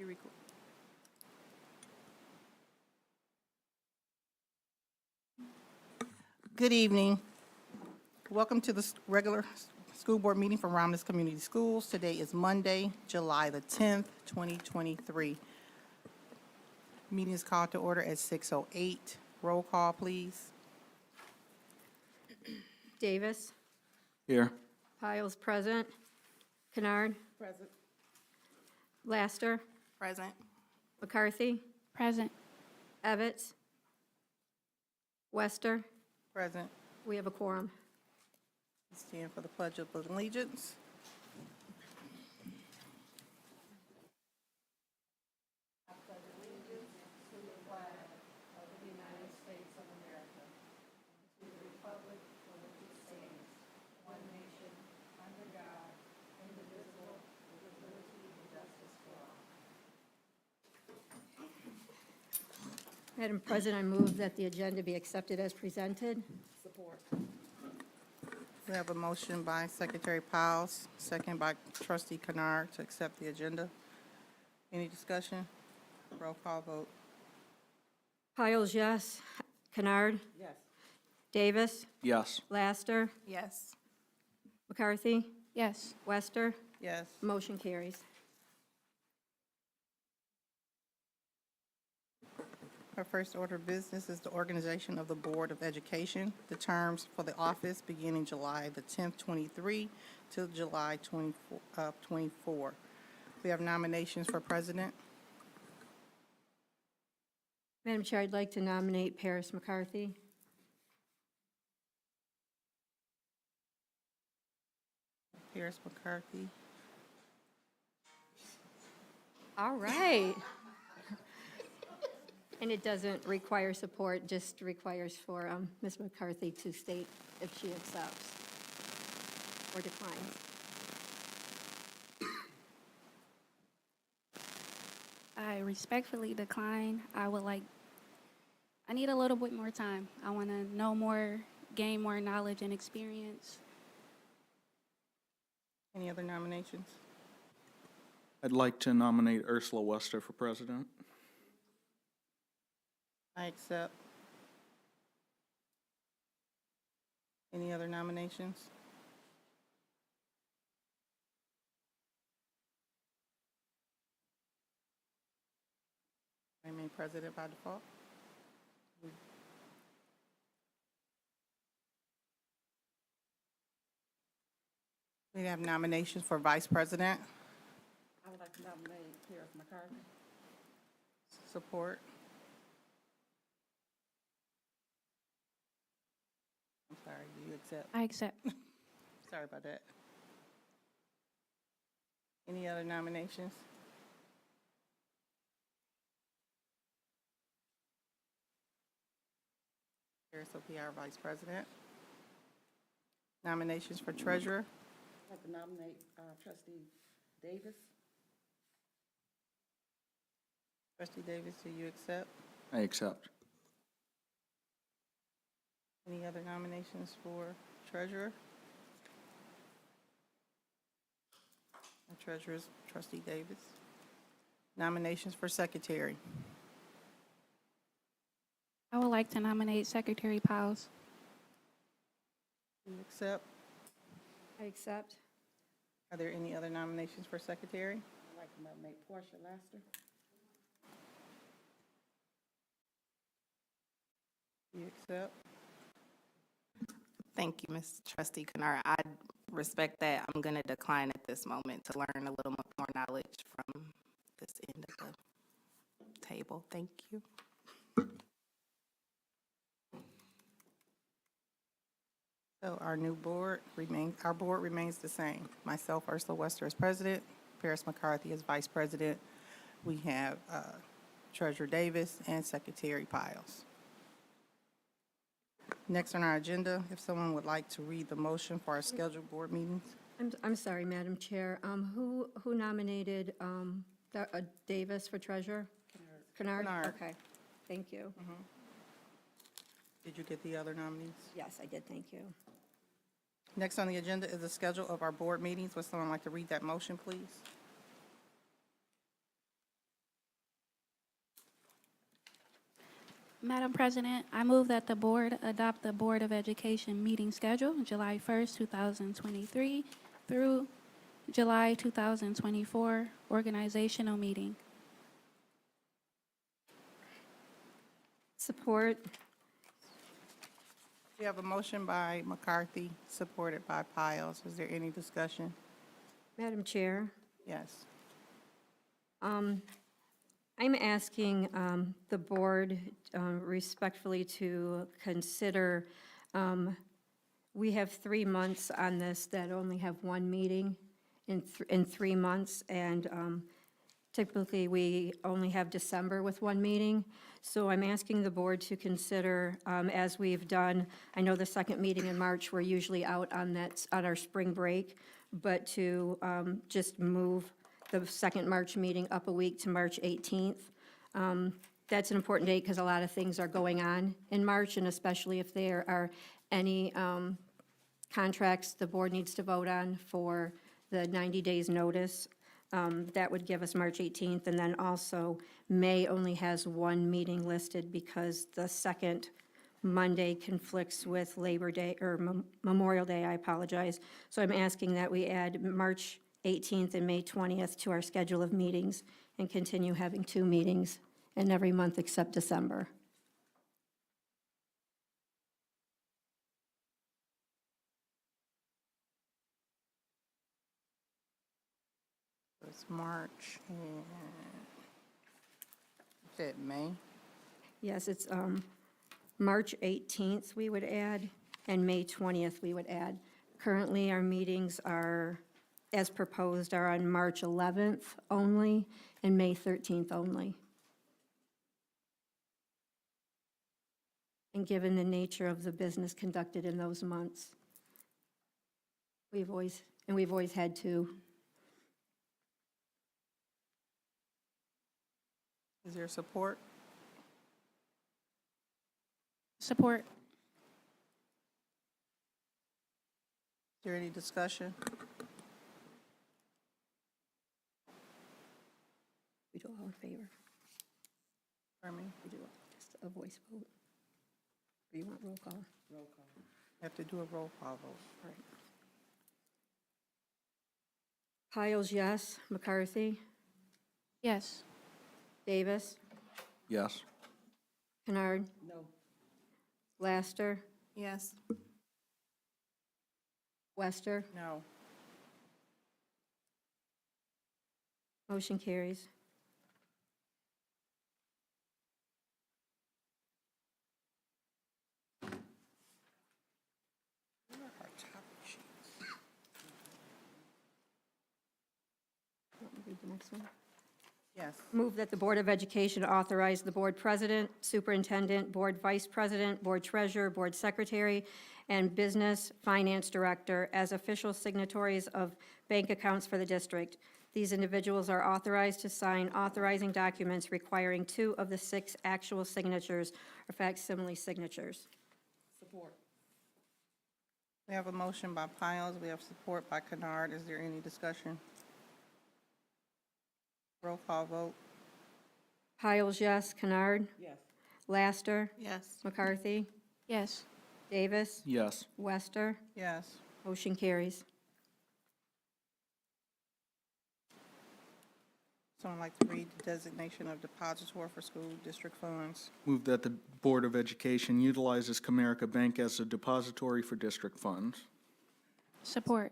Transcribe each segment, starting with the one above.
You record. Good evening. Welcome to the regular school board meeting for Romulus Community Schools. Today is Monday, July the 10th, 2023. Meeting is called to order at 6:08. Roll call, please. Davis. Here. Piles present. Kennard. Present. Laster. Present. McCarthy. Present. Evans. Wester. Present. We have a quorum. Stand for the Pledge of Allegiance. Madam President, I move that the agenda be accepted as presented. We have a motion by Secretary Piles, second by Trustee Kennard to accept the agenda. Any discussion? Roll call vote. Piles, yes. Kennard. Yes. Davis. Yes. Laster. Yes. McCarthy. Yes. Wester. Yes. Motion carries. Our first order of business is the organization of the Board of Education. The terms for the office beginning July the 10th, 23 till July 24. We have nominations for president. Madam Chair, I'd like to nominate Paris McCarthy. Paris McCarthy. All right. And it doesn't require support, just requires for Ms. McCarthy to state if she accepts or declines. I respectfully decline. I need a little bit more time. I want to know more, gain more knowledge and experience. Any other nominations? I'd like to nominate Ursula Wester for president. I accept. Any other nominations? I remain president by default. We have nominations for vice president. I would like to nominate Paris McCarthy. Support. I'm sorry, do you accept? I accept. Sorry about that. Any other nominations? Paris will be our vice president. Nominations for treasurer. I'd like to nominate Trustee Davis. Trustee Davis, do you accept? I accept. Any other nominations for treasurer? The treasurer is Trustee Davis. Nominations for secretary. I would like to nominate Secretary Piles. Do you accept? I accept. Are there any other nominations for secretary? I'd like to nominate Portia Laster. Do you accept? Thank you, Ms. Trustee Kennard. I respect that. I'm going to decline at this moment to learn a little more knowledge from this end of the table. Thank you. So our board remains the same. Myself, Ursula Wester, as president. Paris McCarthy as vice president. We have Treasurer Davis and Secretary Piles. Next on our agenda, if someone would like to read the motion for our scheduled board meetings. I'm sorry, Madam Chair. Who nominated Davis for treasurer? Kennard. Kennard. Okay, thank you. Did you get the other nominees? Yes, I did, thank you. Next on the agenda is the schedule of our board meetings. Would someone like to read that motion, please? Madam President, I move that the board adopt the Board of Education meeting schedule, July 1st, 2023 through July 2024, organizational meeting. Support. We have a motion by McCarthy, supported by Piles. Is there any discussion? Madam Chair, Yes. I'm asking the board respectfully to consider, we have 3 months on this that only have one meeting in 3 months, and typically we only have December with one meeting. So I'm asking the board to consider, as we've done, I know the second meeting in March, we're usually out on our spring break, but to just move the second March meeting up a week to March 18th. That's an important date because a lot of things are going on in March, and especially if there are any contracts the board needs to vote on for the 90 days notice. That would give us March 18th, and then also May only has one meeting listed because the second Monday conflicts with Labor Day, or Memorial Day, I apologize. So I'm asking that we add March 18th and May 20th to our schedule of meetings and continue having 2 meetings in every month except December. It's March and, you said May? Yes, it's March 18th we would add, and May 20th we would add. Currently, our meetings are, as proposed, are on March 11th only and May 13th only. And given the nature of the business conducted in those months, we've always had to. Is there support? Support. Is there any discussion? We do all in favor. Pardon me? We do just a voice vote. Or you want roll call? Roll call. Have to do a roll call vote. All right. Piles, yes. McCarthy? Yes. Davis? Yes. Kennard? No. Laster? Yes. Wester? No. Motion carries. Where are our topic sheets? Want me to read the next one? Yes. Move that the Board of Education authorize the board president, superintendent, board vice president, board treasurer, board secretary, and business finance director as official signatories of bank accounts for the district. These individuals are authorized to sign authorizing documents requiring 2 of the 6 actual signatures or facsimile signatures. Support. We have a motion by Piles. We have support by Kennard. Is there any discussion? Roll call vote. Piles, yes. Kennard? Yes. Laster? Yes. McCarthy? Yes. Davis? Yes. Wester? Yes. Motion carries. Someone like to read the designation of depositor for school district funds? Move that the Board of Education utilizes Comerica Bank as a depository for district funds. Support.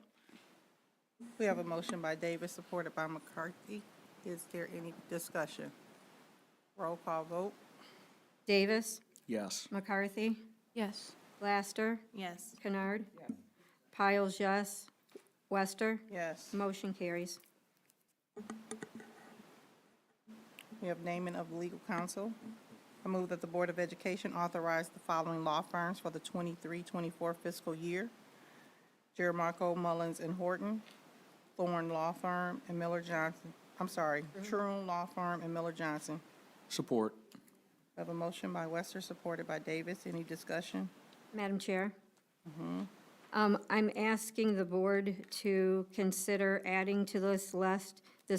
We have a motion by Davis, supported by McCarthy. Is there any discussion? Roll call vote. Davis? Yes. McCarthy? Yes. Laster? Yes. Kennard? Yes. Piles, yes. Wester? Yes. Motion carries. We have naming of legal counsel. I move that the Board of Education authorize the following law firms for the 23-24 fiscal year: Jerimarco, Mullins, and Horton, Thorne Law Firm, and Miller Johnson. True Law Firm and Miller Johnson. Support. I have a motion by Wester, supported by Davis. Any discussion? Madam Chair? I'm asking the board to consider adding to this list Who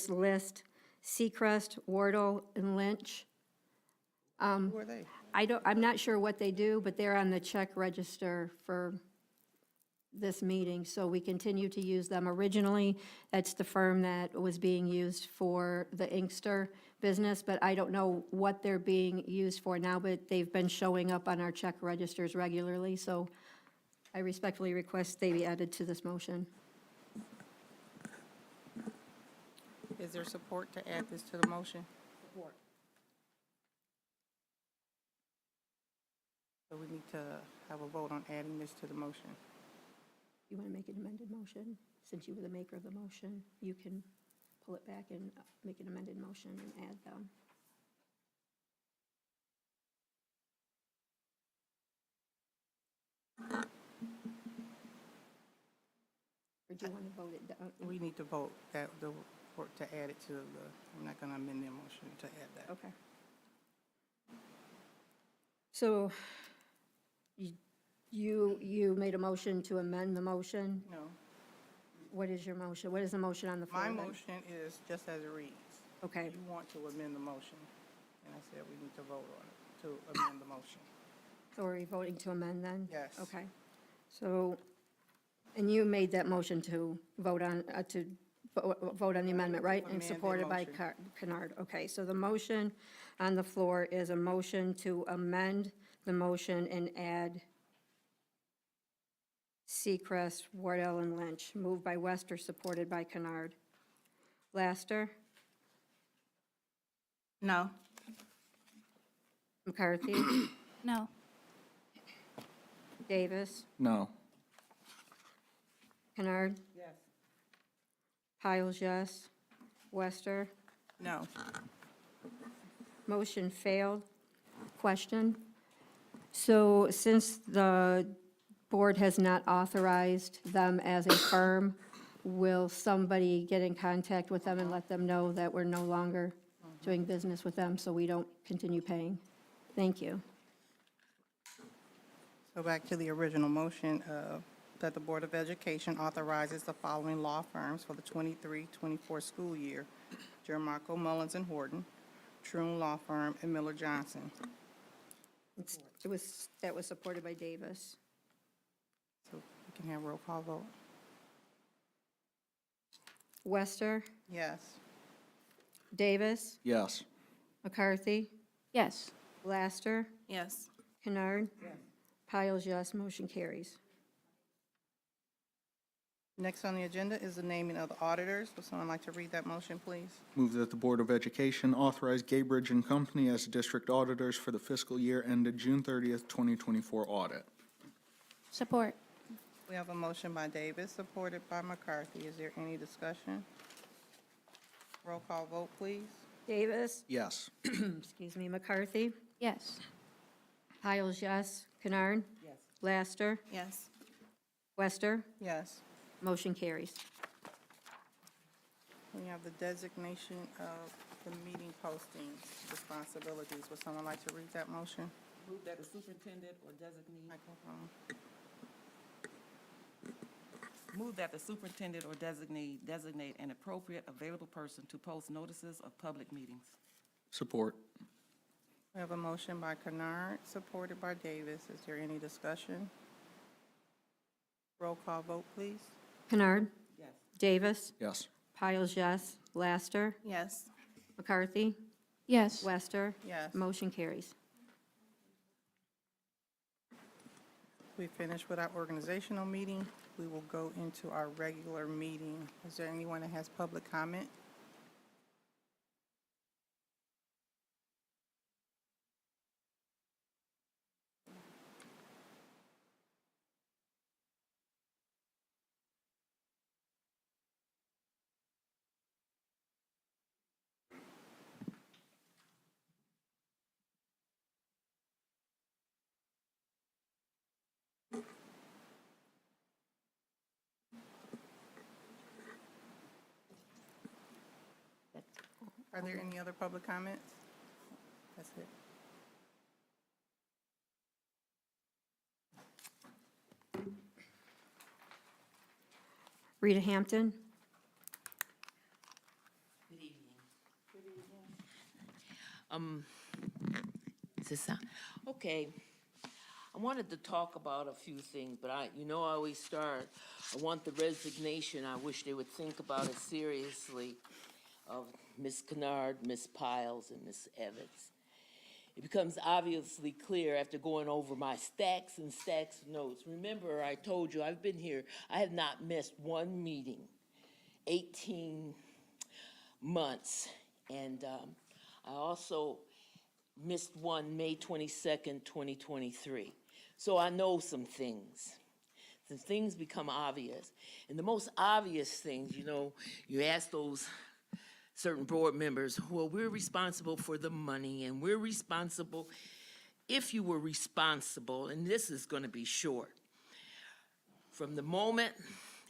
Seacrest, Wardle, and Lynch. are they? I'm not sure what they do, but they're on the check register for this meeting, so we continue to use them. Originally, that's the firm that was being used for the Inkster business, but I don't know what they're being used for now, but they've been showing up on our check registers regularly, so I respectfully request they be added to this motion. Is there support to add this to the motion? Support. So we need to have a vote on adding this to the motion. You want to make an amended motion? Since you were the maker of the motion, you can pull it back and make an amended motion and add them. Or do you want to vote it down? We need to vote that, to add it to the, I'm not going to amend the motion to add that. Okay. So you made a motion to amend the motion? No, What is your motion? What is the motion on the floor my then? motion is just as it reads. Okay, You want to amend the motion, and I said we need to vote on it, to amend the motion. so are we voting to amend then? Yes. Okay. So, and you made that motion to vote on, vote on the amendment, right? And Amend the supported by motion. Kennard. Okay, so the motion on the floor is a motion to amend the motion and add Seacrest, Wardell, and Lynch. Moved by Wester, supported by Kennard. Laster, No. McCarthy, No. Davis, No. Kennard, Yes. Piles, yes. Wester, No. motion failed. Question? So since the board has not authorized them as a firm, will somebody get in contact with them and let them know that we're no longer doing business with them so we don't continue paying? Thank you. So back to the original motion, that the Board of Education authorizes the following law firms for the 23-24 school year: Jermarco, Mullins and Horton, Troon Law Firm, and Miller Johnson. That was supported by Davis. So we can have roll call vote. Wester, Yes. Davis, Yes. McCarthy, Yes. Laster, Yes. Kennard, Yes. Piles, yes, motion carries. Next on the agenda is the naming of the auditors. Would someone like to read that motion, please? Move that the Board of Education authorize Gaybridge and Company as district auditors for the fiscal year ended June 30th, 2024 audit. Support. We have a motion by Davis, supported by McCarthy. Is there any discussion? Roll call vote, please. Davis, Yes. excuse me, McCarthy, Yes. Piles, yes. Kennard, Yes. Laster, Yes. Wester, Yes. motion carries. We have the designation of the meeting postings responsibilities. Would someone like to read that motion? Move that the superintendent or designee, Microphone. move that the superintendent or designate an appropriate available person to post notices of public meetings. Support. We have a motion by Kennard, supported by Davis. Is there any discussion? Roll call vote, please. Kennard, Yes. Davis, Yes. Piles, yes. Laster, Yes. McCarthy, Yes. Wester, Yes. motion carries. We finished with our organizational meeting. We will go into our regular meeting. Is there anyone that has public comment? Are there any other public comments? That's it. Rita Hampton, Is this on? Okay. I wanted to talk about a few things, but I always start. I want the resignation. I wish they would think about it seriously of Ms. Kennard, Ms. Piles, and Ms. Evans. It becomes obviously clear after going over my stacks and stacks of notes. Remember, I told you, I've been here, I have not missed one meeting, 18 months. And I also missed one May 22nd, 2023. So I know some things. Some things become obvious. And the most obvious things, you ask those certain board members, well, we're responsible for the money, and we're responsible, if you were responsible, and this is going to be short, from the moment,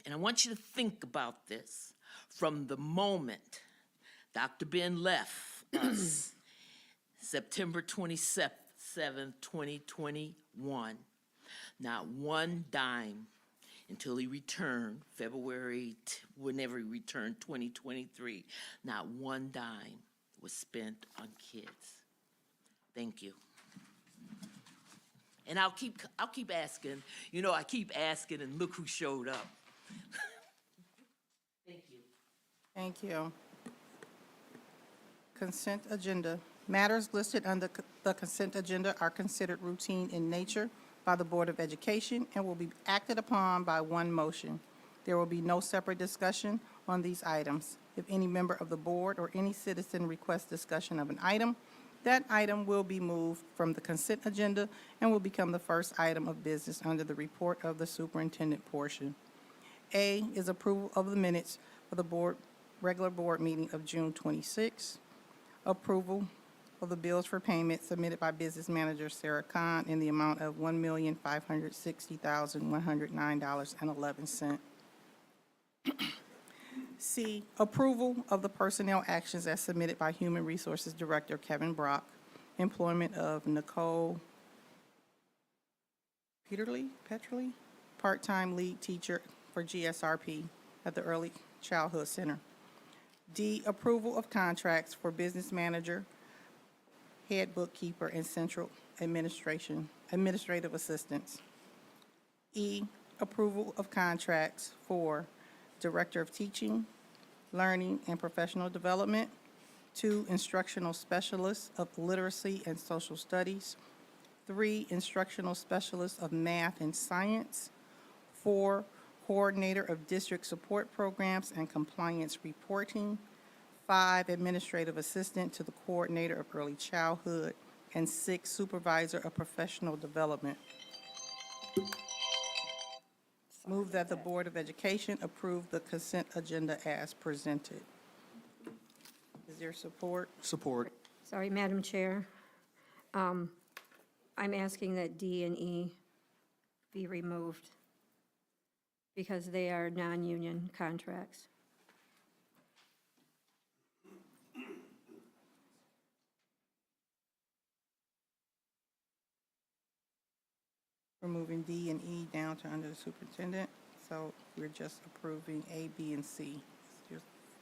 and I want you to think about this, from the moment Dr. Ben left us, September 27th, 2021, not one dime until he returned, whenever he returned, 2023, not one dime was spent on kids. Thank you. And I'll keep asking. I keep asking, and look who showed up. Thank you. Thank you. Consent agenda. Matters listed under the consent agenda are considered routine in nature by the Board of Education and will be acted upon by one motion. There will be no separate discussion on these items. If any member of the board or any citizen requests discussion of an item, that item will be moved from the consent agenda and will become the first item of business under the report of the superintendent portion. A is approval of the minutes for the regular board meeting of June 26. Approval of the bills for payment submitted by Business Manager Sarah Kahn in the amount of $1,560,109.11. C, approval of the personnel actions as submitted by Human Resources Director Kevin Brock. Employment of Nicole Peterly, part-time lead teacher for GSRP at the Early Childhood Center. D, approval of contracts for business manager, head bookkeeper, and central administrative assistants. E, approval of contracts for Director of Teaching, Learning, and Professional Development, 2, instructional specialists of literacy and social studies, 3, instructional specialists of math and science, 4, coordinator of district support programs and compliance reporting, 5, administrative assistant to the coordinator of early childhood, and 6, supervisor of professional development. Move that the Board of Education approve the consent agenda as presented. Is there support? Support. Sorry, Madam Chair. I'm asking that D and E be removed because they are non-union contracts. We're moving D and E down to under the superintendent, so we're just approving A, B, and C.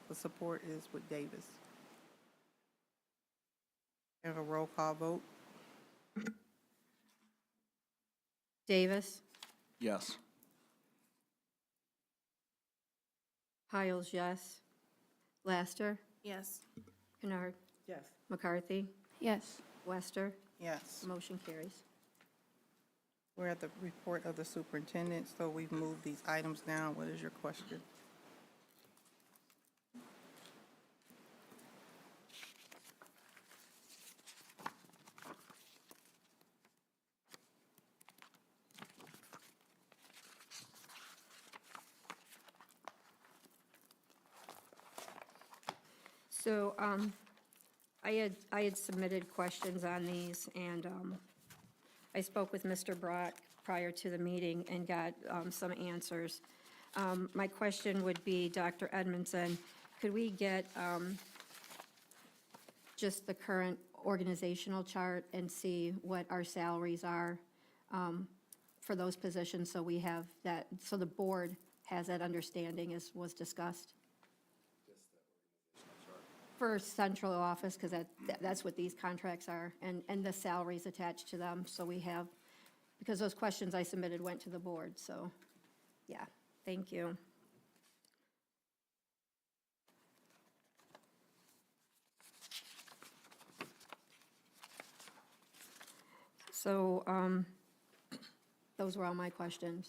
The support is with Davis. Have a roll call vote. Davis, Yes. Piles, yes. Laster, Yes. Kennard, Yes. McCarthy, Yes. Wester. Yes. Motion carries. We're at the report of the superintendent, so we've moved these items down. What is your question? So I had submitted questions on these, and I spoke with Mr. Brock prior to the meeting and got some answers. My question would be, Dr. Edmondson, could we get just the current organizational chart and see what our salaries are for those positions, so we have that, so the board has that understanding as was discussed? for central office, because that's what these contracts are, and the salaries attached to them. So we have, because those questions I submitted went to the board, so, yeah, thank you. So, those were all my questions.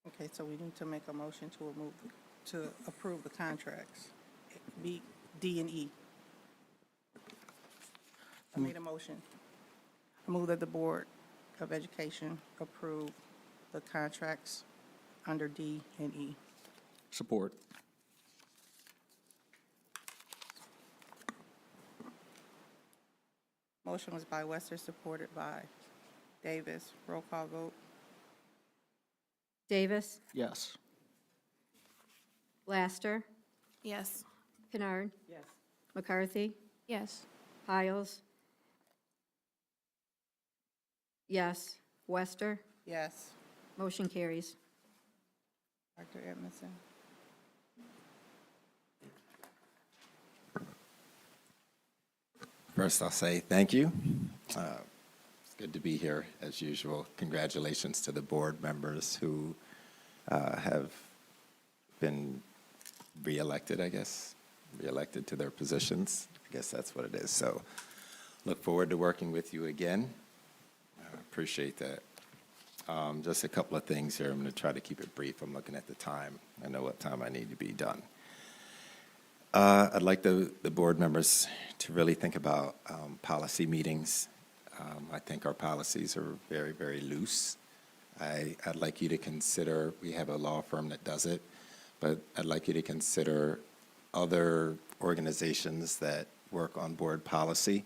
Okay, so we need to make a motion to approve the contracts, B, D, and E. I made a motion. I move that the Board of Education approve the contracts under D and E. Support. Motion was by Wester, supported by Davis. Roll call vote. Davis, Yes. Laster, Yes. Kennard, Yes. McCarthy, Yes. Piles. Yes. Wester, Yes. motion carries. Dr. Edmondson. First, I'll say thank you. It's good to be here, as usual. Congratulations to the board members who have been reelected, I guess, reelected to their positions. I guess that's what it is. So look forward to working with you again. Appreciate that. Just a couple of things here. I'm going to try to keep it brief. I'm looking at the time. I know what time I need to be done. I'd like the board members to really think about policy meetings. I think our policies are very, very loose. I'd like you to consider, we have a law firm that does it, but I'd like you to consider other organizations that work on board policy.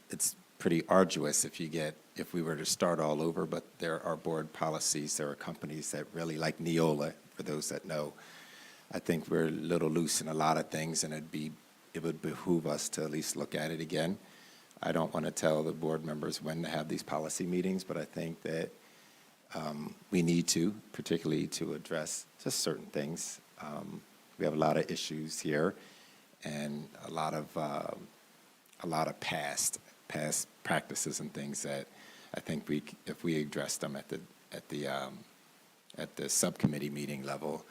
It's pretty arduous if we were to start all over, but there are board policies, there are companies that really, like Neola, for those that know, I think we're a little loose in a lot of things, and it would behoove us to at least look at it again. I don't want to tell the board members when to have these policy meetings, but I think that we need to, particularly to address just certain things. We have a lot of issues here, and a lot of past practices and things that I think if we address them at the subcommittee meeting level,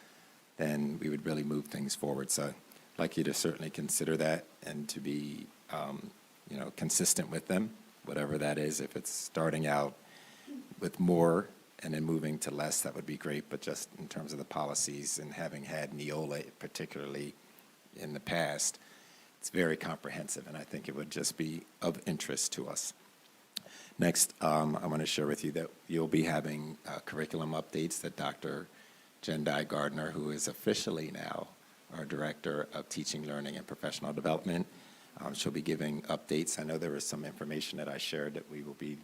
then we would really move things forward. So I'd like you to certainly consider that and to be, consistent with them, whatever that is. If it's starting out with more and then moving to less, that would be great. But just in terms of the policies and having had Neola particularly in the past, it's very comprehensive, and I think it would just be of interest to us. Next, I want to share with you that you'll be having curriculum updates that Dr. Jendai Gardner, who is officially now our Director of Teaching, Learning, and Professional Development. She'll be giving updates. I know there was some information that I shared that we will be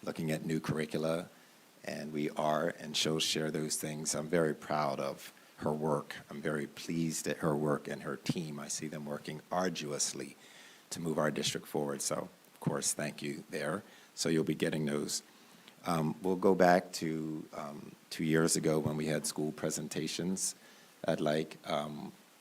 looking at new curricula, and we are, and she'll share those things. I'm very proud of her work. I'm very pleased at her work and her team. I see them working arduously to move our district forward. So, of course, thank you there. So you'll be getting those. We'll go back to 2 years ago when we had school presentations. I'd like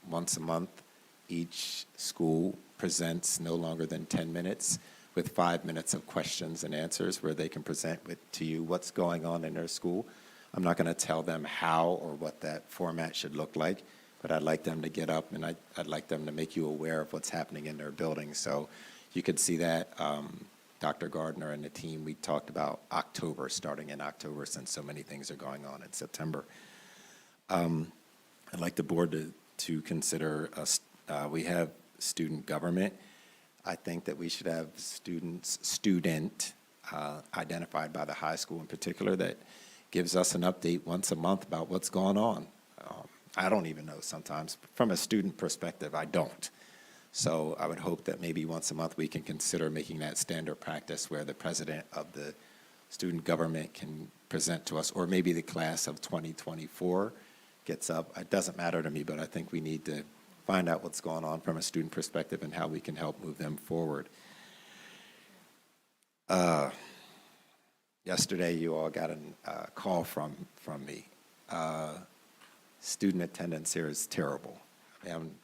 once a month, each school presents no longer than 10 minutes with 5 minutes of questions and answers where they can present to you what's going on in their school. I'm not going to tell them how or what that format should look like, but I'd like them to get up and I'd like them to make you aware of what's happening in their building. So you could see that. Dr. Gardner and the team, we talked about October, starting in October, since so many things are going on in September. I'd like the board to consider, we have student government. I think that we should have student identified by the high school in particular that gives us an update once a month about what's going on. I don't even know sometimes. From a student perspective, I don't. So I would hope that maybe once a month we can consider making that standard practice where the president of the student government can present to us, or maybe the class of 2024 gets up. It doesn't matter to me, but I think we need to find out what's going on from a student perspective and how we can help move them forward. Yesterday, you all got a call from me student attendance here is terrible.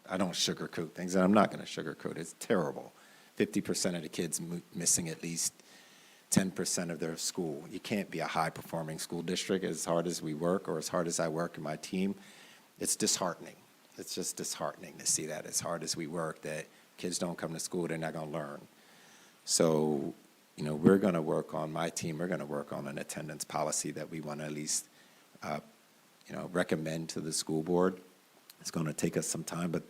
I don't sugarcoat things, and I'm not going to sugarcoat it. It's terrible. 50% of the kids missing at least 10% of their school. You can't be a high-performing school district as hard as we work or as hard as I work in my team. It's disheartening. It's just disheartening to see that as hard as we work, that kids don't come to school, they're not going to learn. So, we're going to work on, my team, we're going to work on an attendance policy that we want to at least, recommend to the school board. It's going to take us some time, but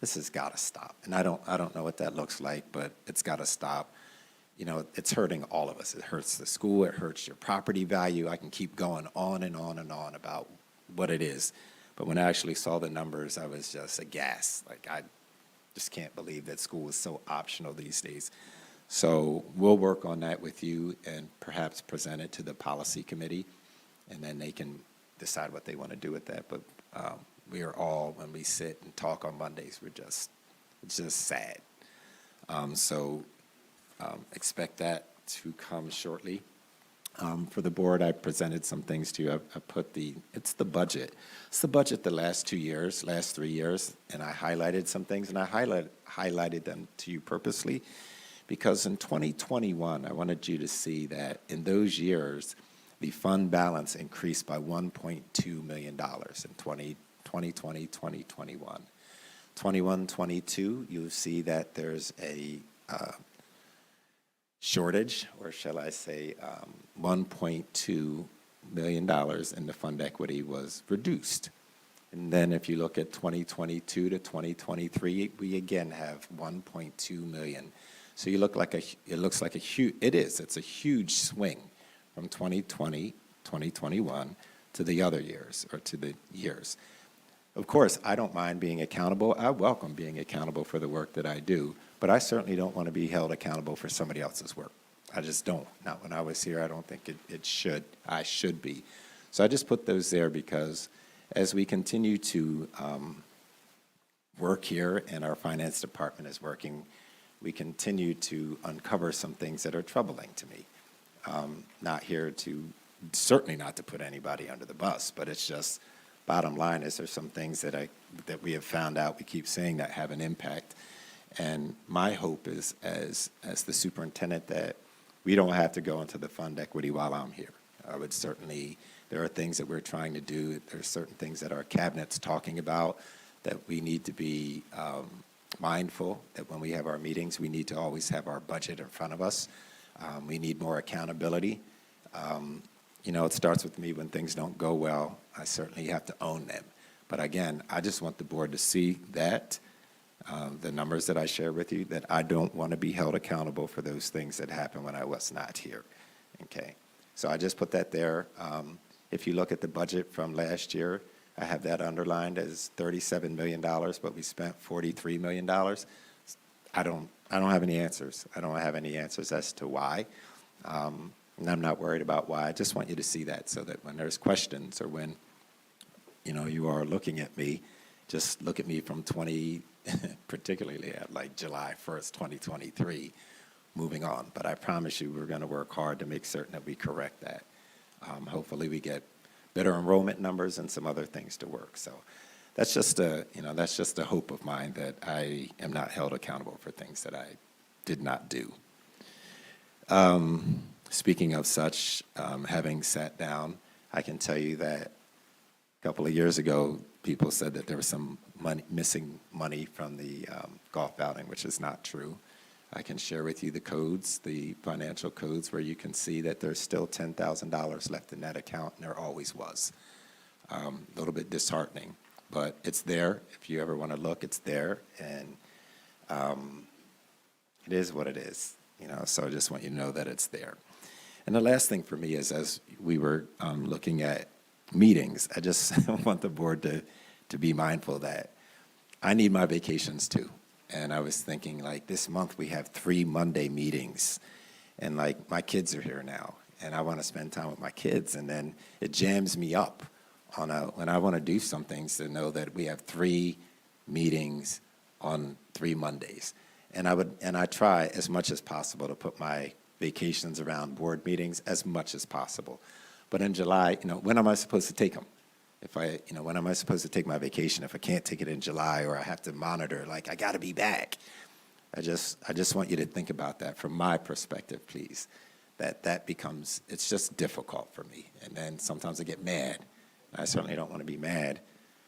this has got to stop. And I don't know what that looks like, but it's got to stop. It's hurting all of us. It hurts the school, it hurts your property value. I can keep going on and on and on about what it is. But when I actually saw the numbers, I was just aghast. Like, I just can't believe that school is so optional these days. So we'll work on that with you and perhaps present it to the policy committee, and then they can decide what they want to do with that. But we are all, when we sit and talk on Mondays, it's just sad. So expect that to come shortly. For the board, I presented some things to you. I put it's the budget. It's the budget the last 3 years, and I highlighted some things, and I highlighted them to you purposely because in 2021, I wanted you to see that in those years, the fund balance increased by $1.2 million in 2020, 2021. 21-22, you'll see that there's a shortage, or shall I say, $1.2 million in the fund equity was reduced. And then if you look at 2022 to 2023, we again have $1.2 million. So it looks like a huge, it's a huge swing from 2020, 2021 to the other years, or to the years. Of course, I don't mind being accountable. I welcome being accountable for the work that I do, but I certainly don't want to be held accountable for somebody else's work. I just don't. Not when I was here. I don't think I should be. So I just put those there because as we continue to work here and our finance department is working, we continue to uncover some things that are troubling to me. Certainly not to put anybody under the bus, but it's just, bottom line is there's some things that we have found out, we keep saying, that have an impact. And my hope is, as the superintendent, that we don't have to go into the fund equity while I'm here. I would certainly, there are things that we're trying to do. There's certain things that our cabinet's talking about that we need to be mindful that when we have our meetings, we need to always have our budget in front of us. We need more accountability. It starts with me when things don't go well. I certainly have to own them. But again, I just want the board to see that, the numbers that I share with you, that I don't want to be held accountable for those things that happened when I was not here. Okay, so I just put that there. If you look at the budget from last year, I have that underlined as $37 million, but we spent $43 million. I don't have any answers. I don't have any answers as to why. And I'm not worried about why. I just want you to see that so that when there's questions or when, you are looking at me, just look at me from particularly at like July 1st, 2023, moving on. But I promise you we're going to work hard to make certain that we correct that. Hopefully we get better enrollment numbers and some other things to work. So that's just a hope of mine, that I am not held accountable for things that I did not do. Speaking of such, having sat down, I can tell you that a couple of years ago, people said that there was some missing money from the golf outing, which is not true. I can share with you the codes, the financial codes, where you can see that there's still $10,000 left in that account, and there always was. A little bit disheartening, but it's there. If you ever want to look, it's there, and it is what it is. So I just want you to know that it's there. And the last thing for me is, as we were looking at meetings, I just want the board to be mindful that I need my vacations too. And I was thinking, like, this month we have 3 Monday meetings, and like my kids are here now, and I want to spend time with my kids, and then it jams me up when I want to do some things, to know that we have 3 meetings on 3 Mondays. And I try as much as possible to put my vacations around board meetings as much as possible. But in July, when am I supposed to take them? when am I supposed to take my vacation if I can't take it in July or I have to monitor, like, I got to be back? I just want you to think about that from my perspective, please. That becomes, it's just difficult for me. And then sometimes I get mad. I certainly don't want to be mad,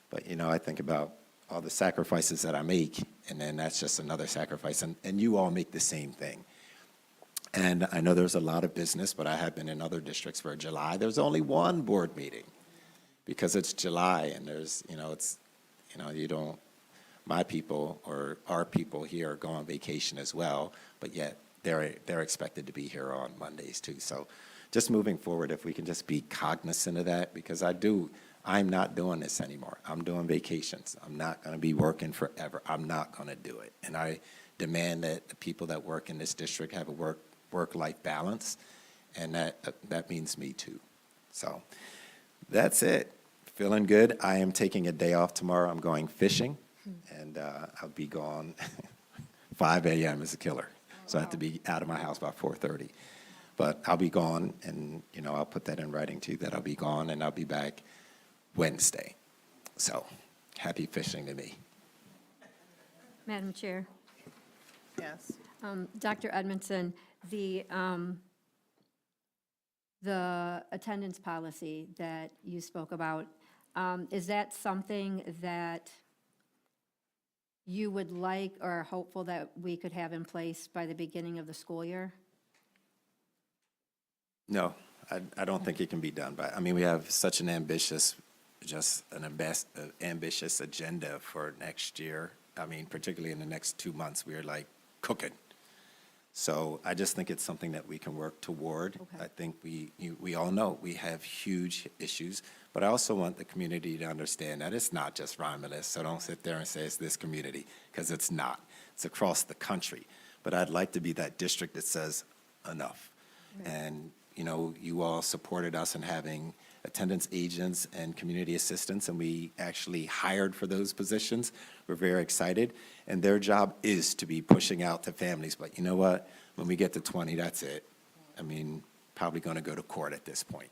but, I think about all the sacrifices that I make, and then that's just another sacrifice. And you all make the same thing. And I know there's a lot of business, but I have been in other districts where July, there's only one board meeting because it's July, and there's, you don't, my people or our people here go on vacation as well, but yet they're expected to be here on Mondays too. So just moving forward, if we can just be cognizant of that, because I'm not doing this anymore. I'm doing vacations. I'm not going to be working forever. I'm not going to do it. And I demand that the people that work in this district have a work-life balance, and that means me too. So that's it. Feeling good. I am taking a day off tomorrow. I'm going fishing, and I'll be gone. 5 a.m. is a killer, so I have to be out of my house by 4:30. But I'll be gone, and I'll put that in writing too, that I'll be gone, and I'll be back Wednesday. So happy fishing to me. Madam Chair. Yes. Dr. Edmondson, the attendance policy that you spoke about, is that something that you would like or are hopeful that we could have in place by the beginning of the school year? No, I don't think it can be done by, we have such an ambitious agenda for next year. Particularly in the next 2 months, we are like cooking. So I just think it's something that we can work toward. Okay. I think we all know we have huge issues, but I also want the community to understand that it's not just Romulus, so don't sit there and say it's this community, because it's not. It's across the country. But I'd like to be that district that says enough. Right. And, you all supported us in having attendance agents and community assistants, and we actually hired for those positions. We're very excited, and their job is to be pushing out to families. But you know what? When we get to 20, that's it. Probably going to go to court at this point.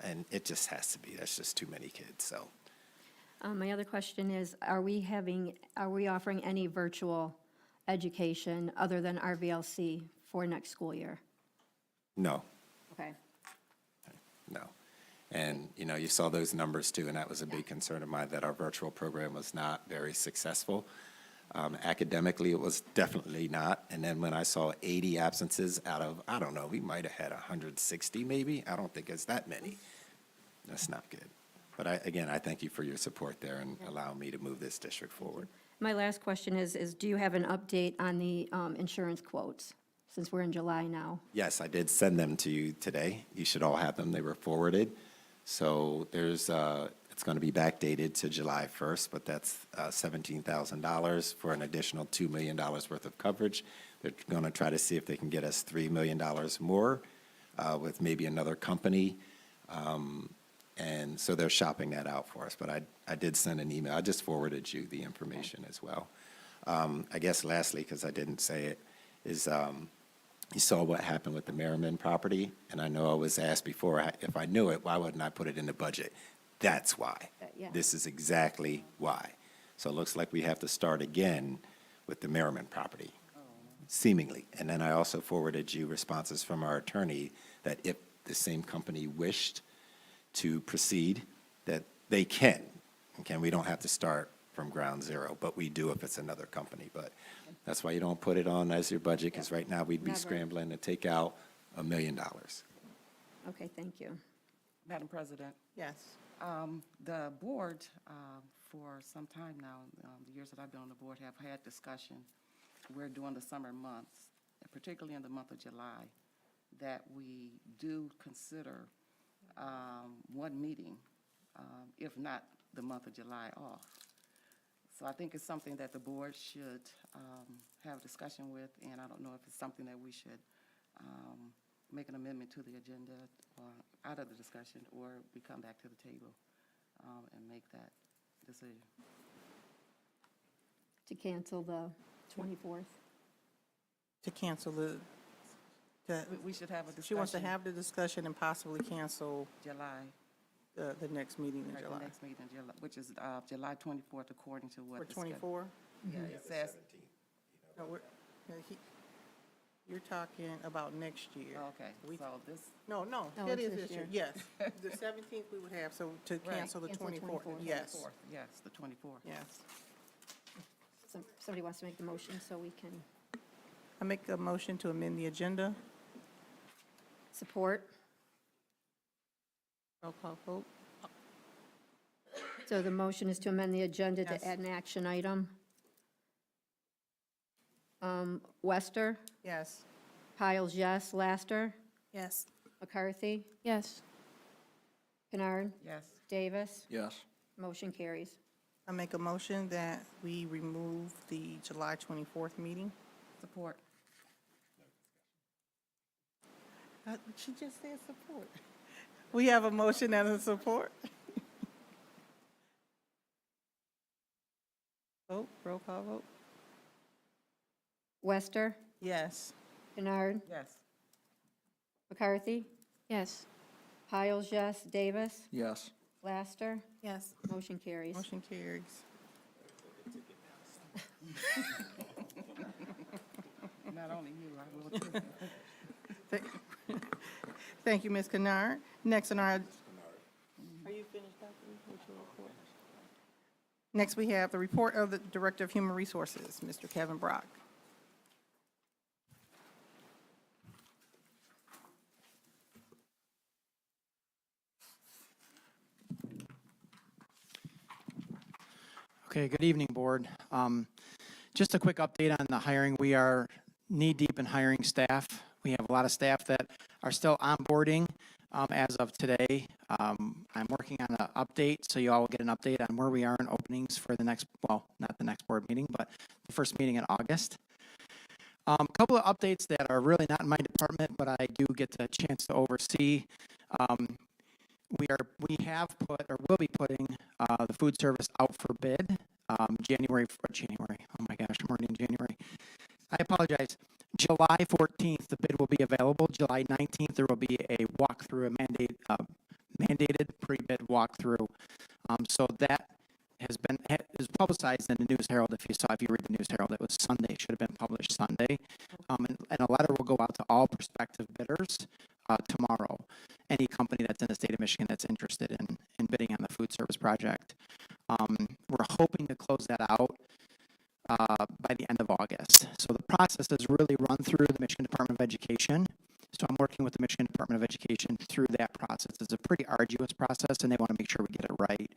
And it just has to be. That's just too many kids, so. My other question is, are we offering any virtual education other than RVLC for next school year? No, Okay. no. And, you saw those numbers too, and that was a big concern of mine, that our virtual program was not very successful. Academically, it was definitely not. And then when I saw 80 absences out of, I don't know, we might have had 160 maybe. I don't think it's that many. That's not good. But I thank you for your support there and allowing me to move this district forward. My last question is do you have an update on the insurance quotes, since we're in July now? Yes, I did send them to you today. You should all have them. They were forwarded. So it's going to be backdated to July 1st, but that's $17,000 for an additional $2 million worth of coverage. They're going to try to see if they can get us $3 million more with maybe another company. And so they're shopping that out for us. But I did send an email. I just forwarded you the information as well. I guess lastly, because I didn't say it, is you saw what happened with the Merriman property. And I know I was asked before, if I knew it, why wouldn't I put it in the budget? That's why. Yeah. This is exactly why. So it looks like we have to start again with the Merriman property, seemingly. And then I also forwarded you responses from our attorney that if the same company wished to proceed, that they can. Okay, we don't have to start from ground zero, but we do if it's another company. But that's why you don't put it on as your budget, because right now we'd be Never. scrambling to take out $1 million. Okay, thank you. Madam President, Yes. the board, for some time now, the years that I've been on the board, have had discussion. We're during the summer months, and particularly in the month of July, that we do consider one meeting, if not the month of July, off. So I think it's something that the board should have a discussion with, and I don't know if it's something that we should make an amendment to the agenda out of the discussion, or we come back to the table and make that decision. To cancel the 24th? To cancel We should have a discussion. she wants to have the discussion and possibly cancel July. the next meeting in Right, July. the next meeting in July, which is July 24th, according to what For the schedule. 24? Yeah, it says, No, you're talking about next year. okay, We- so this, No, No, it it's is this this year, year. yes. The 17th we would have, so to Right. cancel the Cancel 24th. 24th. Yes, 24th, yes, the 24th. yes. Somebody wants to make the motion so we can I make a motion to amend the agenda. support. Roll call vote. So the motion is to amend the agenda Yes. to add an action item. Wester, Yes. Piles, yes. Laster, Yes. McCarthy, Yes. Kennard, Yes, Yes. motion carries. I make a motion that we remove the July 24th meeting. support. She just said support. We have a motion and a support. Vote, roll call vote. Wester, Yes. Kennard, Yes, McCarthy, Yes. Piles, yes. Davis, Yes. Laster, Yes. motion carries. Motion carries. not only you, I will too. Thank you, Ms. Kennard. Next on our. Are you finished, Dr. with your report? Next, we have the report of the Director of Human Resources, Mr. Kevin Brock. Okay, good evening, Board. Just a quick update on the hiring. We are knee-deep in hiring staff. We have a lot of staff that are still onboarding as of today. I'm working on an update, so you all will get an update on where we are in openings for the next, well, not the next board meeting, but the first meeting in August. A couple of updates that are really not in my department, but I do get the chance to oversee. We have put, or will be putting, the food service out for bid, January, oh my gosh, I'm already in January. I apologize. July 14th, the bid will be available. July 19th, there will be a walkthrough, mandated pre-bid walkthrough. So that is publicized in the News Herald. If you read the News Herald, it was Sunday, it should have been published Sunday. And a letter will go out to all prospective bidders tomorrow. Any company that's in the state of Michigan that's interested in bidding on the food service project. We're hoping to close that out by the end of August. So the process is really run through the Michigan Department of Education. So I'm working with the Michigan Department of Education through that process. It's a pretty arduous process, and they want to make sure we get it right.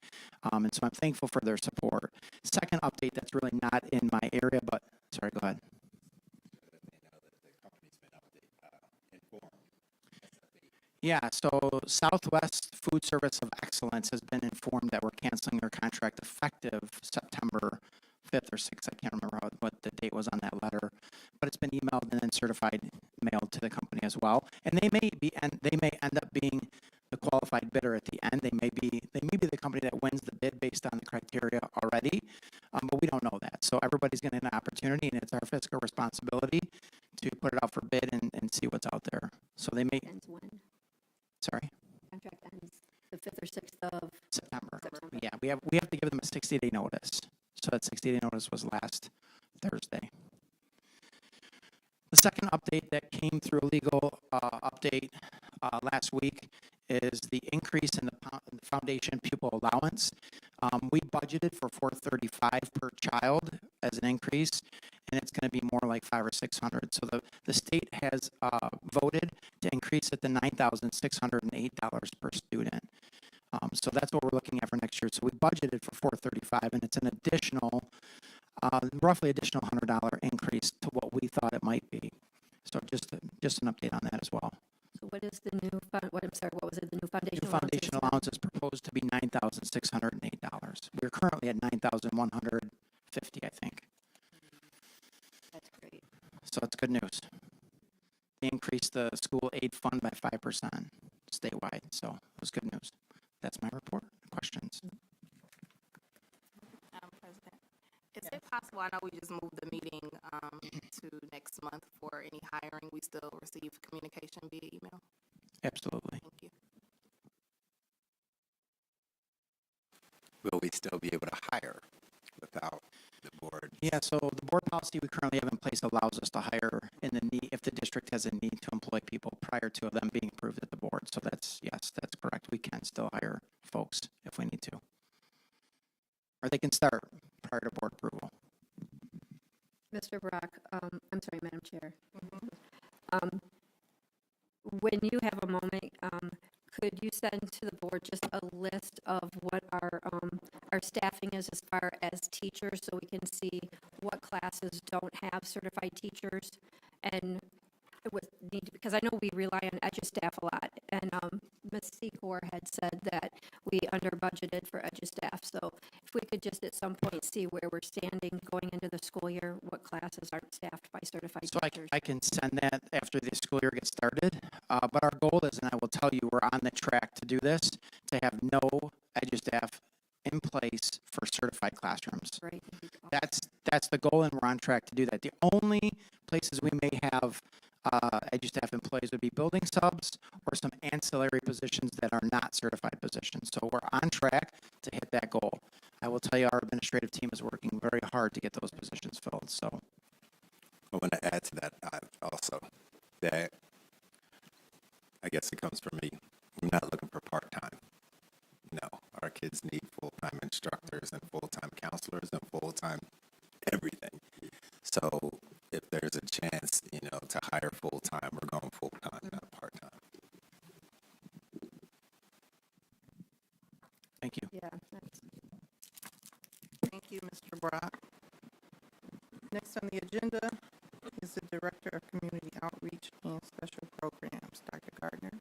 And so I'm thankful for their support. Second update that's really not in my area, but, sorry, go ahead. Yeah, so Southwest Food Service of Excellence has been informed that we're canceling their contract effective September 5th or 6th. I can't remember what the date was on that letter, but it's been emailed and then certified mailed to the company as well. And they may end up being the qualified bidder at the end. They may be the company that wins the bid based on the criteria already, but we don't know that. So everybody's getting an opportunity, and it's our fiscal responsibility to put it out for bid and see what's out there. So they may. Ends when? Sorry. Contract ends the 5th or 6th of September. September. Yeah, we have to give them a 60-day notice. So that 60-day notice was last Thursday. The second update that came through a legal update last week is the increase in the foundation pupil allowance. We budgeted for $435 per child as an increase, and it's going to be more like $500 or $600. So the state has voted to increase it to $9,608 per student. So that's what we're looking at for next year. So we budgeted for $435, and it's an additional, roughly additional $100 increase to what we thought it might be. So just an update on that as well. So what is the new, what was it, the new foundation? New foundation allowance is proposed to be $9,608. We're currently at $9,150, I think. That's great. So it's good news. They increased the school aid fund by 5% statewide, so it was good news. That's my report. Questions? President, is it possible, I know we just moved the meeting to next month for any hiring, we still receive communication via email? Absolutely. Thank you. we still be able to hire without the board? Yeah, so the board policy we currently have in place allows us to hire in the need, if the district has a need to employ people prior to them being approved at the board. So that's, yes, that's correct. We can still hire folks if we need to. Or they can start prior to board approval. Mr. Brock, I'm sorry, Madam Chair. When you have a moment, could you send to the board just a list of what our staffing is as far as teachers, so we can see what classes don't have certified teachers? And it would need, because I know we rely on EduStaff a lot, and Ms. Secor had said that we under budgeted for EduStaff. So if we could just at some point see where we're standing going into the school year, what classes aren't staffed by certified So teachers. I can send that after the school year gets started. But our goal is, and I will tell you, we're on the track to do this, to have no EduStaff in place for certified classrooms. Right. That's the goal, and we're on track to do that. The only places we may have EduStaff employees would be building subs or some ancillary positions that are not certified positions. So we're on track to hit that goal. I will tell you, our administrative team is working very hard to get those positions filled. So I want to add to that also that I guess it comes from me. I'm not looking for part-time. No, our kids need full-time instructors and full-time counselors and full-time everything. So if there's a chance, to hire full-time, we're going full-time, not part-time. thank you. Yeah, that's, Thank you, Mr. Brock. Next on the agenda is the Director of Community Outreach and Special Programs, Dr. Gardner.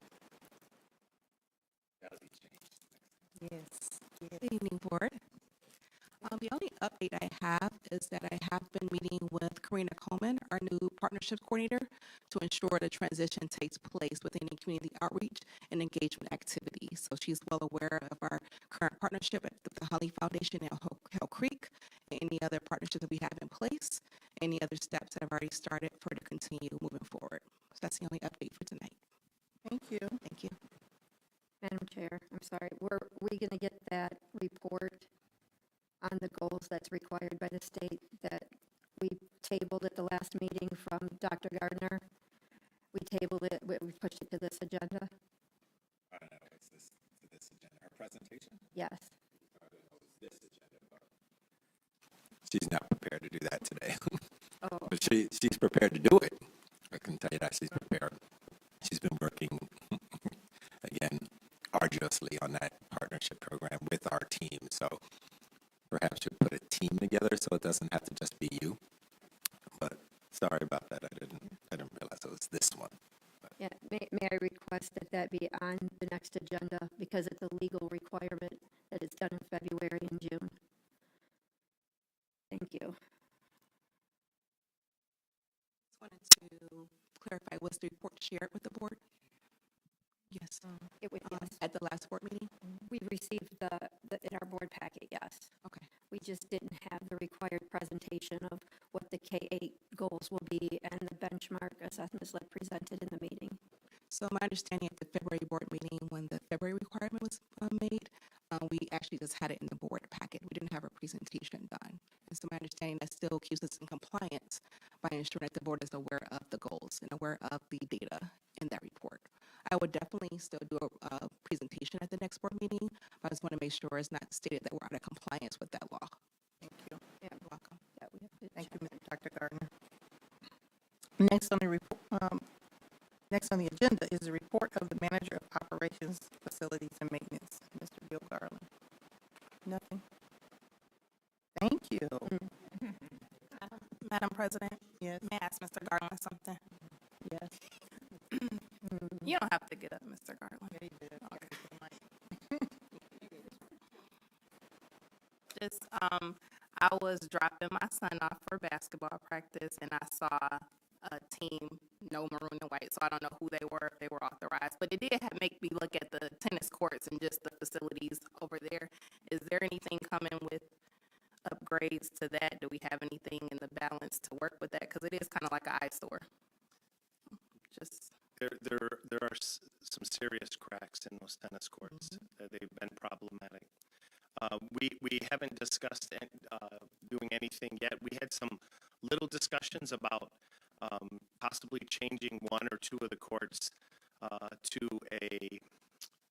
Yes. Good evening, Board. The only update I have is that I have been meeting with Karina Coleman, our new Partnerships Coordinator, to ensure the transition takes place within the community outreach and engagement activities. So she's well aware of our current partnership at the Holly Foundation and Hell Creek, and any other partnerships that we have in place, any other steps that have already started for to continue moving forward. So that's the only update for tonight. Thank you. Thank you. Madam Chair, I'm sorry, were we going to get that report on the goals that's required by the state that we tabled at the last meeting from Dr. Gardner? We tabled it, we pushed it to this agenda? I don't know, it's this agenda, our presentation? Yes. She's not prepared to do that today. Oh, But she's prepared to do it. I can tell you that she's prepared. She's been working, again, arduously on that partnership program with our team. So perhaps you'll put a team together so it doesn't have to just be you. But sorry about that. I didn't realize it was this one. yeah, may I request that that be on the next agenda because it's a legal requirement that it's done in February and June. Thank you. Just wanted to clarify, was the report shared with the board? Yes. It would, yes. At the last board meeting? We received the in our board packet, yes. Okay. We just didn't have the required presentation of what the K-8 goals will be and the benchmark assessments like presented in the meeting. So my understanding at the February board meeting, when the February requirement was made, we actually just had it in the board packet. We didn't have a presentation done. And so my understanding, that still keeps us in compliance by ensuring that the board is aware of the goals and aware of the data in that report. I would definitely still do a presentation at the next board meeting, but I just want to make sure it's not stated that we're out of compliance with that law. Thank you. Yeah, You're welcome. yeah, we have to Thank you, check. Dr. Gardner. Next on the agenda is the report of the Manager of Operations, Facilities, and Maintenance, Mr. Bill Garland. Nothing? Thank you. Madam President, Yes, may I ask Mr. Garland something? yes. You don't have to get up, Mr. Garland. Yeah, you did. Just, I was dropping my son off for basketball practice, and I saw a team, no maroon and white, so I don't know who they were, if they were authorized. But it did make me look at the tennis courts and just the facilities over there. Is there anything coming with upgrades to that? Do we have anything in the balance to work with that? Because it is kind of like an eyesore. Just, There are some serious cracks in those tennis courts. They've been problematic. We haven't discussed doing anything yet. We had some little discussions about possibly changing one or two of the courts to a,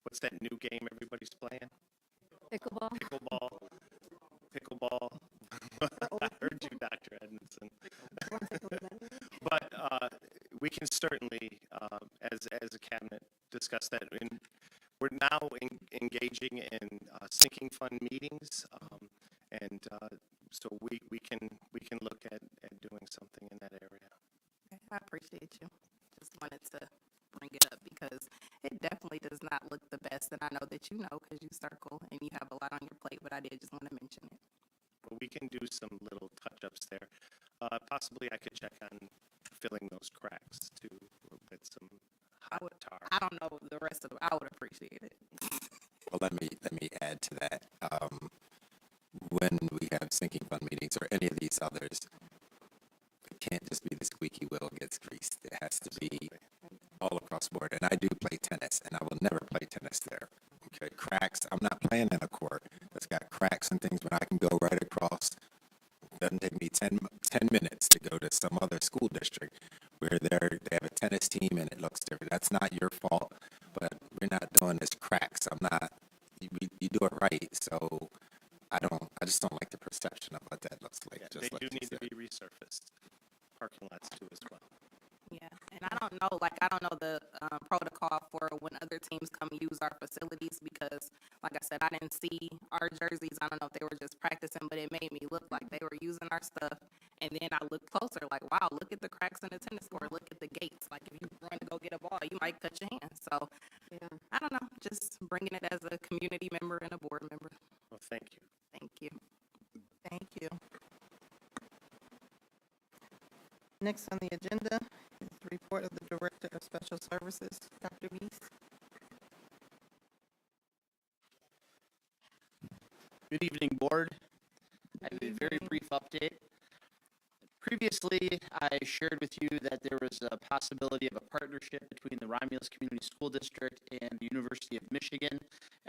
what's that new game everybody's playing? Pickleball? Pickleball. I heard you, Dr. Edmondson. But we can certainly, as a cabinet, discuss that. And we're now engaging in sinking fund meetings, and so we can look at doing something in that area. Okay, I appreciate you. Just wanted to bring it up because it definitely does not look the best, and I know that you know because you circle and you have a lot on your plate, but I did just want to mention it. But we can do some little touch-ups there. Possibly I could check on filling those cracks too with some hot tar. I don't know the rest of them. I would appreciate it. Well, let me add to that. When we have sinking fund meetings or any of these others, it can't just be the squeaky wheel gets greased. It has to be all across the board. And I do play tennis, and I will never play tennis there. Okay, cracks. I'm not playing in a court that's got cracks and things, but I can go right across. It doesn't take me 10 minutes to go to some other school district where they have a tennis team and it looks different. That's not your fault, but we're not doing this cracks. I'm not. You do it right, so I just don't like the perception of what that looks like. Yeah, just they like do you need to said. be resurfaced. Parking lots too as well. Yeah, and I don't know the protocol for when other teams come use our facilities because, like I said, I didn't see our jerseys. I don't know if they were just practicing, but it made me look like they were using our stuff. And then I looked closer, like, wow, look at the cracks in the tennis court. Look at the gates. Like, if you run to go get a ball, you might cut your hand. So, Yeah. I don't know, just bringing it as a community member and a board member. Well, thank you. Thank you. Thank you. Next on the agenda is the report of the Director of Special Services, Dr. Beast. Good evening, Board. I have a very brief update. Previously, I shared with you that there was a possibility of a partnership between the Romulus Community School District and the University of Michigan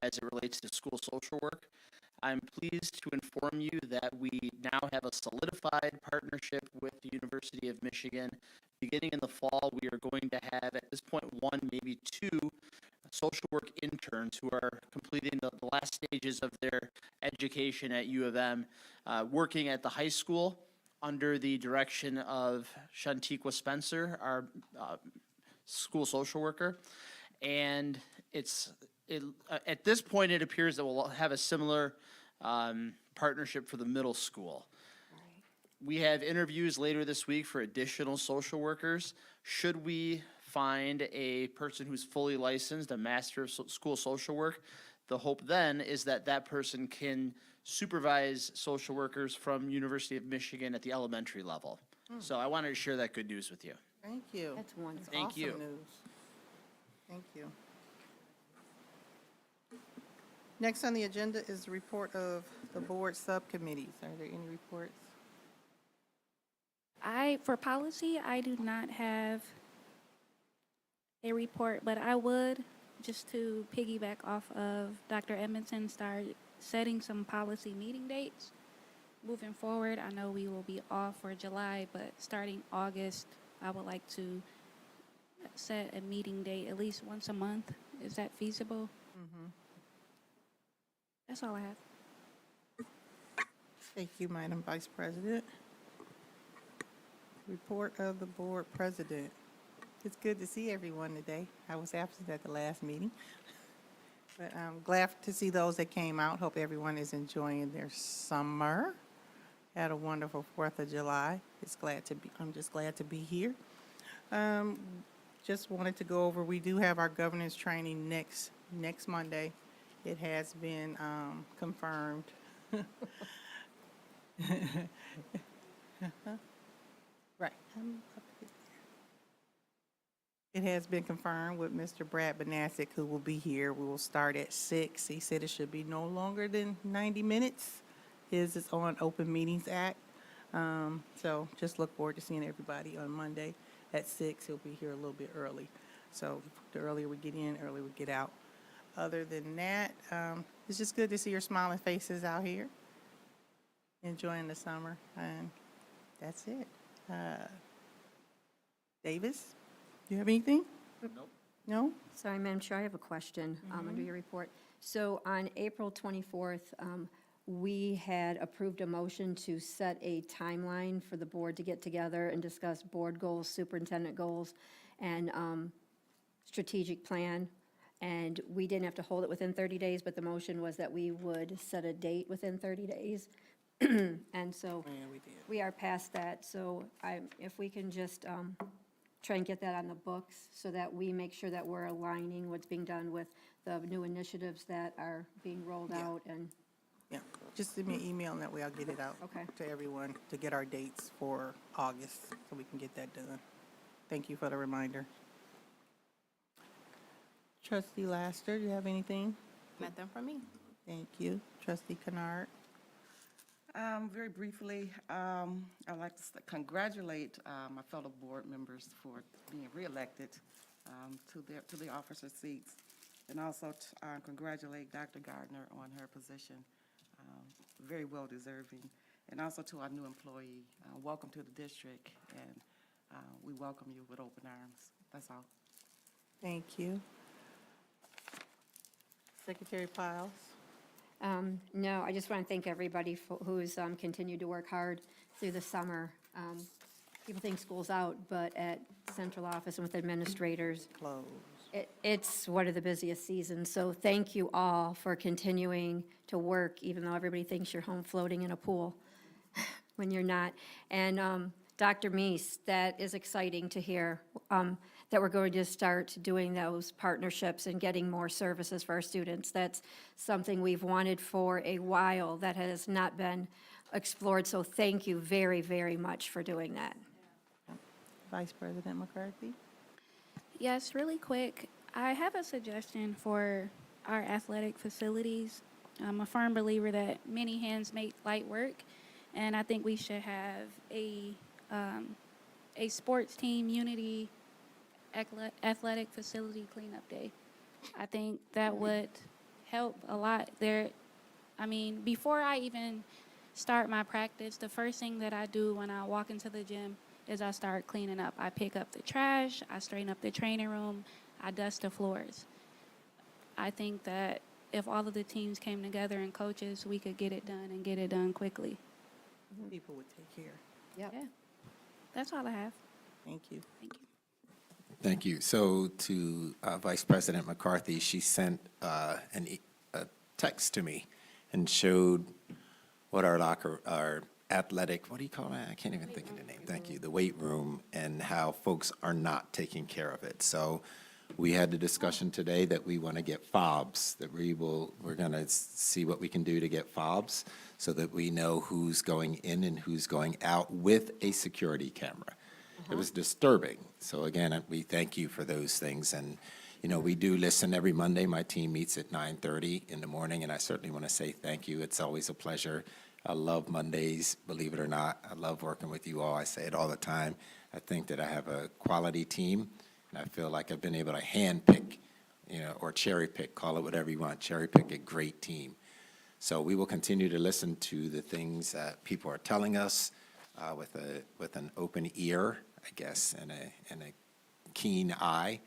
as it relates to school social work. I'm pleased to inform you that we now have a solidified partnership with the University of Michigan. Beginning in the fall, we are going to have, at this point, one, maybe two social work interns who are completing the last stages of their education at U of M, working at the high school under the direction of Shantiqua Spencer, our school social worker. And at this point, it appears that we'll have a similar partnership for the middle school. We have interviews later this week for additional social workers. Should we find a person who's fully licensed, a master of school social work, the hope then is that that person can supervise social workers from University of Michigan at the elementary level. So I wanted to share that good news with you. Thank you. That's wonderful. Thank Awesome you. news. Thank you. Next on the agenda is the report of the board subcommittees. Are there any reports? For policy, I do not have a report, but I would, just to piggyback off of Dr. Edmondson, start setting some policy meeting dates. Moving forward, I know we will be off for July, but starting August, I would like to set a meeting date at least once a month. Is that feasible? That's all I have. Thank you, Madam Vice President. Report of the board president. It's good to see everyone today. I was absent at the last meeting. But I'm glad to see those that came out. Hope everyone is enjoying their summer. Had a wonderful 4th of July. I'm just glad to be here. Just wanted to go over, we do have our governance training next Monday. It has been confirmed. Right. It has been confirmed with Mr. Brad Banasic, who will be here. We will start at 6. He said it should be no longer than 90 minutes. His is on Open Meetings Act. So just look forward to seeing everybody on Monday at 6. He'll be here a little bit early. So the earlier we get in, earlier we get out. Other than that, It's just good to see your smiling faces out here, enjoying the summer, and that's it. Davis, you have anything? Nope. No? Sorry, Madam Chair, I have a question under your report. So on April 24th, we had approved a motion to set a timeline for the board to get together and discuss board goals, superintendent goals, and strategic plan. And we didn't have to hold it within 30 days, but the motion was that we would set a date within 30 days. And so Yeah, we did. we are past that, so if we can just try and get that on the books so that we make sure that we're aligning what's being done with the new initiatives that are being rolled Yeah. out and, Yeah, just send me an email and that way I'll get it out Okay. to everyone to get our dates for August so we can get that done. Thank you for the reminder. Trustee Laster, do you have anything? Nothing from me. Thank you. Trustee Kennard. Very briefly, I'd like to congratulate my fellow board members for being reelected to the officer seats, and also congratulate Dr. Gardner on her position. Very well deserving. And also to our new employee, welcome to the district, and we welcome you with open arms. That's all. Thank you. Secretary Piles. no, I just want to thank everybody who's continued to work hard through the summer. People think school's out, but at central office and with administrators, Close. It's one of the busiest seasons, so thank you all for continuing to work, even though everybody thinks you're home floating in a pool when you're not. And Dr. Meese, that is exciting to hear, that we're going to start doing those partnerships and getting more services for our students. That's something we've wanted for a while that has not been explored, so thank you very, very much for doing that. Vice President McCarthy. Yes, really quick. I have a suggestion for our athletic facilities. I'm a firm believer that many hands make light work, and I think we should have a sports team unity athletic facility cleanup day. I think that would help a lot. Before I even start my practice, the first thing that I do when I walk into the gym is I start cleaning up. I pick up the trash, I straighten up the training room, I dust the floors. I think that if all of the teams came together and coaches, we could get it done and get it done quickly. People would take care. Yep. Yeah, that's all I have. Thank you. Thank you. Thank you. So to Vice President McCarthy, she sent a text to me and showed what our athletic, what do you call that? I can't even think of the name. Thank you. The weight room, and how folks are not taking care of it. So we had the discussion today that we want to get fobs, that we're going to see what we can do to get fobs so that we know who's going in and who's going out with a security camera. It was disturbing. So again, we thank you for those things. And, we do listen every Monday. My team meets at 9:30 in the morning, and I certainly want to say thank you. It's always a pleasure. I love Mondays, believe it or not. I love working with you all. I say it all the time. I think that I have a quality team, and I feel like I've been able to handpick, or cherry pick, call it whatever you want, cherry pick a great team. So we will continue to listen to the things that people are telling us with an open ear, I guess, and a keen eye,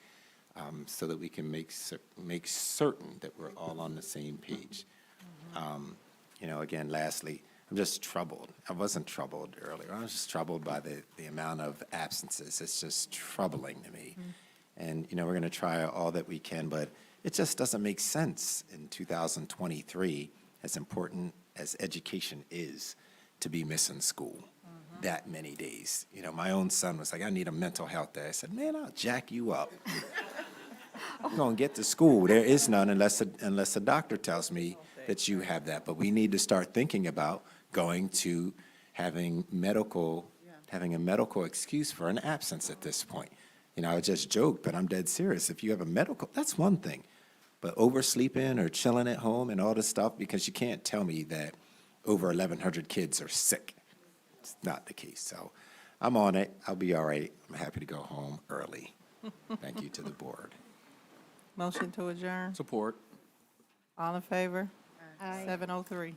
so that we can make certain that we're all on the same page. Again, lastly, I'm just troubled. I wasn't troubled earlier. I was just troubled by the amount of absences. It's just troubling to me. And, we're going to try all that we can, but it just doesn't make sense in 2023, as important as education is, to be missing school that many days. My own son was like, I need a mental health day. I said, man, I'll jack you up. I'm going to get to school. There is none unless the doctor tells me that you have that. But we need to start thinking about going to having a medical excuse for an absence at this point. I just joked, but I'm dead serious. If you have a medical, that's one thing. But oversleeping or chilling at home and all this stuff, because you can't tell me that over 1,100 kids are sick. It's not the case. So I'm on it. I'll be all right. I'm happy to go home early. Thank you to the board. Motion to adjourn. Support. All in favor? Aye. 7:03.